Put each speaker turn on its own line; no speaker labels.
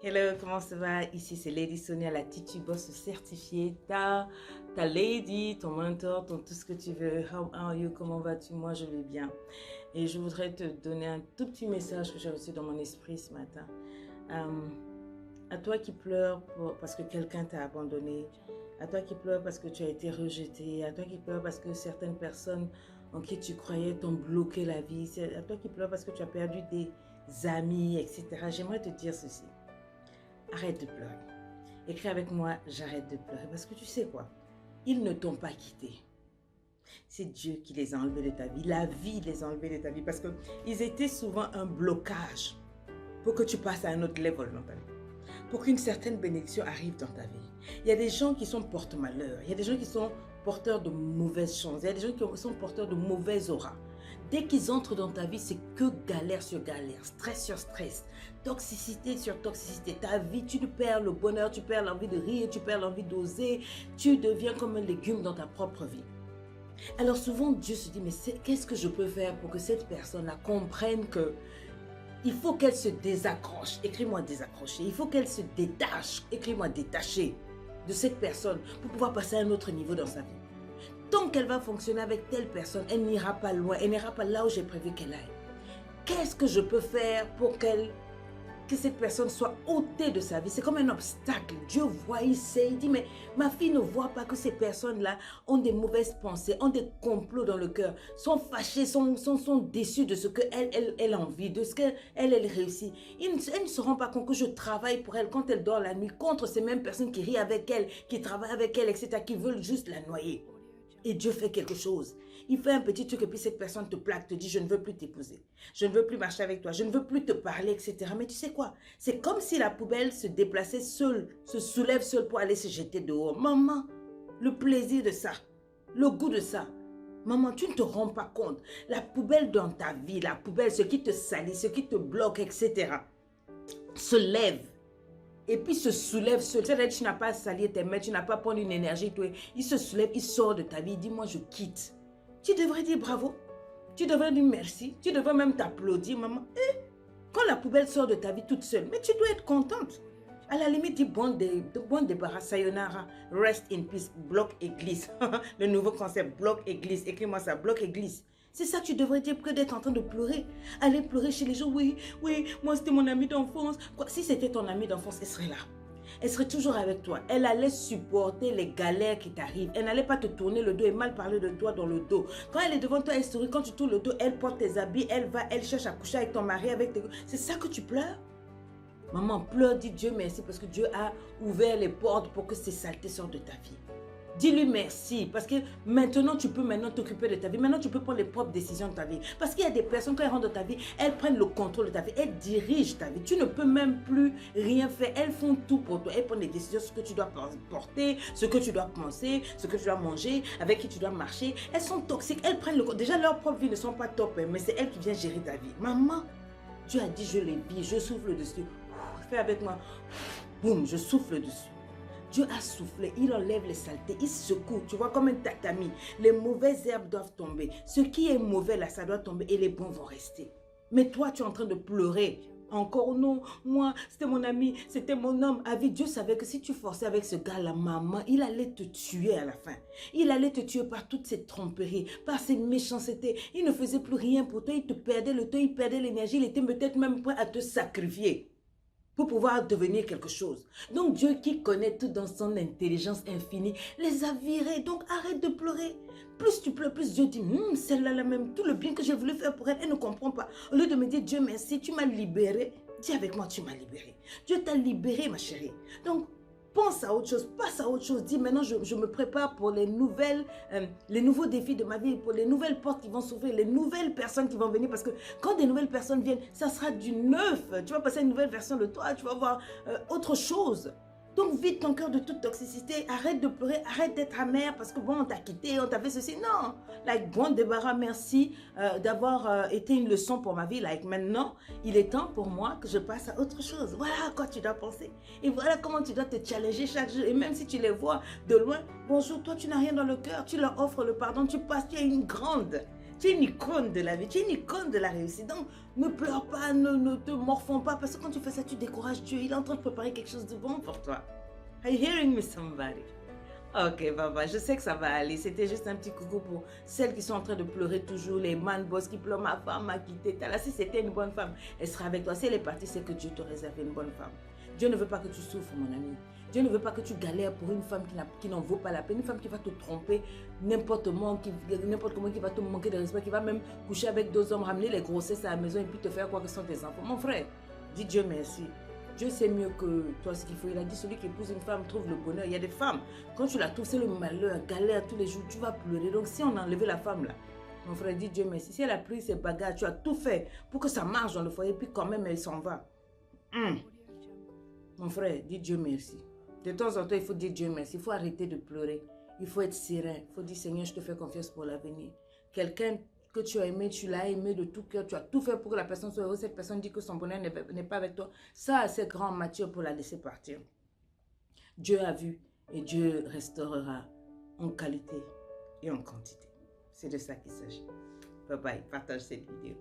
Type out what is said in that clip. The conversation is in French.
Hello, comment ça va? Ici c'est Lady Sonia, la Titi Boss certifiée, ta lady, ton mentor, ton tout ce que tu veux. How are you? Comment vas-tu? Moi je vais bien. Et je voudrais te donner un tout petit message que j'ai reçu dans mon esprit ce matin. À toi qui pleures parce que quelqu'un t'a abandonné, à toi qui pleures parce que tu as été rejeté, à toi qui pleures parce que certaines personnes en qui tu croyais t'ont bloqué la vie, à toi qui pleures parce que tu as perdu des amis, etc. J'aimerais te dire ceci. Arrête de pleurer. Écris avec moi, j'arrête de pleurer. Parce que tu sais quoi? Ils ne t'ont pas quitté. C'est Dieu qui les a enlevés de ta vie. La vie les a enlevés de ta vie. Parce qu'ils étaient souvent un blocage pour que tu passes à un autre level dans ta vie. Pour qu'une certaine bénédiction arrive dans ta vie. Il y a des gens qui sont porte-malheur. Il y a des gens qui sont porteurs de mauvaises choses. Il y a des gens qui sont porteurs de mauvaises auras. Dès qu'ils entrent dans ta vie, c'est que galère sur galère, stress sur stress, toxicité sur toxicité. Ta vie, tu perds le bonheur, tu perds l'envie de rire, tu perds l'envie d'oser. Tu deviens comme un légume dans ta propre vie. Alors souvent, Dieu se dit, mais qu'est-ce que je peux faire pour que cette personne-là comprenne que il faut qu'elle se désaccroche. Écris-moi désaccrocher. Il faut qu'elle se détache. Écris-moi détacher de cette personne pour pouvoir passer à un autre niveau dans sa vie. Tant qu'elle va fonctionner avec telle personne, elle n'ira pas loin, elle n'ira pas là où j'ai prévu qu'elle aille. Qu'est-ce que je peux faire pour que cette personne soit ôtée de sa vie? C'est comme un obstacle. Dieu voit, il sait, il dit, mais ma fille ne voit pas que ces personnes-là ont des mauvaises pensées, ont des complots dans le cœur, sont fâchées, sont déçues de ce qu'elle a envie, de ce qu'elle réussit. Elles ne se rendent pas compte que je travaille pour elle quand elle dort la nuit contre ces mêmes personnes qui rient avec elle, qui travaillent avec elle, etc., qui veulent juste la noyer. Et Dieu fait quelque chose. Il fait un petit truc et puis cette personne te plaque, te dit je ne veux plus t'épouser. Je ne veux plus marcher avec toi. Je ne veux plus te parler, etc. Mais tu sais quoi? C'est comme si la poubelle se déplaçait seule, se soulève seule pour aller se jeter dehors. Maman, le plaisir de ça, le goût de ça. Maman, tu ne te rends pas compte. La poubelle dans ta vie, la poubelle, ce qui te salit, ce qui te bloque, etc. se lève. Et puis se soulève seul. C'est-à-dire tu n'as pas à salir tes mains, tu n'as pas à prendre une énergie. Toi. Il se soulève, il sort de ta vie. Il dit, moi je quitte. Tu devrais dire bravo. Tu devrais dire merci. Tu devrais même t'applaudir, maman. Quand la poubelle sort de ta vie toute seule, mais tu dois être contente. À la limite, dis bon débarras, sayonara, rest in peace, bloc et glisse. Le nouveau concept, bloc et glisse. Écris-moi ça, bloc et glisse. C'est ça que tu devrais dire que d'être en train de pleurer. Aller pleurer chez les gens. Oui, moi c'était mon ami d'enfance. Si c'était ton ami d'enfance, elle serait là. Elle serait toujours avec toi. Elle allait supporter les galères qui t'arrivent. Elle n'allait pas te tourner le dos et mal parler de toi dans le dos. Quand elle est devant toi, elle sourit. Quand tu tournes le dos, elle porte tes habits. Elle va, elle cherche à coucher avec ton mari. C'est ça que tu pleures? Maman, pleure, dis Dieu merci parce que Dieu a ouvert les portes pour que ces saletés sortent de ta vie. Dis-lui merci parce que maintenant tu peux t'occuper de ta vie. Maintenant tu peux prendre les propres décisions de ta vie. Parce qu'il y a des personnes quand elles rentrent dans ta vie, elles prennent le contrôle de ta vie. Elles dirigent ta vie. Tu ne peux même plus rien faire. Elles font tout pour toi. Elles prennent les décisions, ce que tu dois porter, ce que tu dois penser, ce que tu dois manger, avec qui tu dois marcher. Elles sont toxiques. Elles prennent le contrôle. Déjà leurs propres vies ne sont pas top, mais c'est elles qui viennent gérer ta vie. Maman, Dieu a dit je les vis, je souffle dessus. Fais avec moi. Boum, je souffle dessus. Dieu a soufflé, il enlève les saletés, il secoue, tu vois, comme un tatami. Les mauvaises herbes doivent tomber. Ce qui est mauvais là, ça doit tomber et les bons vont rester. Mais toi, tu es en train de pleurer. Encore non, moi, c'était mon ami, c'était mon homme. Avec Dieu savait que si tu forçais avec ce gars-là, maman, il allait te tuer à la fin. Il allait te tuer par toutes ces tromperies, par ces méchancetés. Il ne faisait plus rien pour toi, il te perdait le temps, il perdait l'énergie, il était peut-être même prêt à te sacrifier pour pouvoir devenir quelque chose. Donc Dieu qui connaît tout dans son intelligence infinie, les a virés. Donc arrête de pleurer. Plus tu pleures, plus Dieu dit, celle-là là même, tout le bien que j'ai voulu faire pour elle, elle ne comprend pas. Au lieu de me dire, Dieu merci, tu m'as libéré. Dis avec moi, tu m'as libéré. Dieu t'a libéré, ma chérie. Donc, pense à autre chose, passe à autre chose. Dis maintenant, je me prépare pour les nouveaux défis de ma vie, pour les nouvelles portes qui vont s'ouvrir, les nouvelles personnes qui vont venir. Parce que quand des nouvelles personnes viennent, ça sera du neuf. Tu vas passer à une nouvelle version de toi, tu vas voir autre chose. Donc vide ton cœur de toute toxicité, arrête de pleurer, arrête d'être amère parce que bon, on t'a quitté, on t'a fait ceci. Non, like bon débarras, merci d'avoir été une leçon pour ma vie. Like maintenant, il est temps pour moi que je passe à autre chose. Voilà à quoi tu dois penser. Et voilà comment tu dois te challenger chaque jour. Et même si tu les vois de loin, bonjour, toi tu n'as rien dans le cœur, tu leur offres le pardon, tu passes, tu es une grande. Tu es une icône de la vie, tu es une icône de la réussite. Donc, ne pleure pas, ne te morfonds pas, parce que quand tu fais ça, tu décourages Dieu. Il est en train de préparer quelque chose de bon pour toi. Are you hearing me, somebody? Ok, papa, je sais que ça va aller. C'était juste un petit coucou pour celles qui sont en train de pleurer toujours, les man boss qui pleurent, ma femme m'a quitté. Là, si c'était une bonne femme, elle sera avec toi. Si elle est partie, c'est que Dieu te réserve une bonne femme. Dieu ne veut pas que tu souffres, mon ami. Dieu ne veut pas que tu galères pour une femme qui n'en vaut pas la peine. Une femme qui va te tromper n'importe comment, qui va te manquer de respect, qui va même coucher avec 2 hommes, ramener les grossesses à la maison et puis te faire quoi que ce sont tes enfants. Mon frère, dis Dieu merci. Dieu sait mieux que toi ce qu'il faut. Il a dit, celui qui épouse une femme trouve le bonheur. Il y a des femmes, quand tu la trouves, c'est le malheur, galère tous les jours, tu vas pleurer. Donc si on a enlevé la femme là, mon frère, dit Dieu merci. Si elle a pris ses bagages, tu as tout fait pour que ça marche dans le foyer, puis quand même elle s'en va. Mon frère, dis Dieu merci. De temps en temps, il faut dire Dieu merci. Il faut arrêter de pleurer. Il faut être serein. Il faut dire, Seigneur, je te fais confiance pour l'avenir. Quelqu'un que tu as aimé, tu l'as aimé de tout cœur. Tu as tout fait pour que la personne soit heureuse. Cette personne dit que son bonheur n'est pas avec toi. Ça, c'est grand mature pour la laisser partir. Dieu a vu et Dieu restaurera en qualité et en quantité. C'est de ça qu'il s'agit. Bye bye. Partage cette vidéo.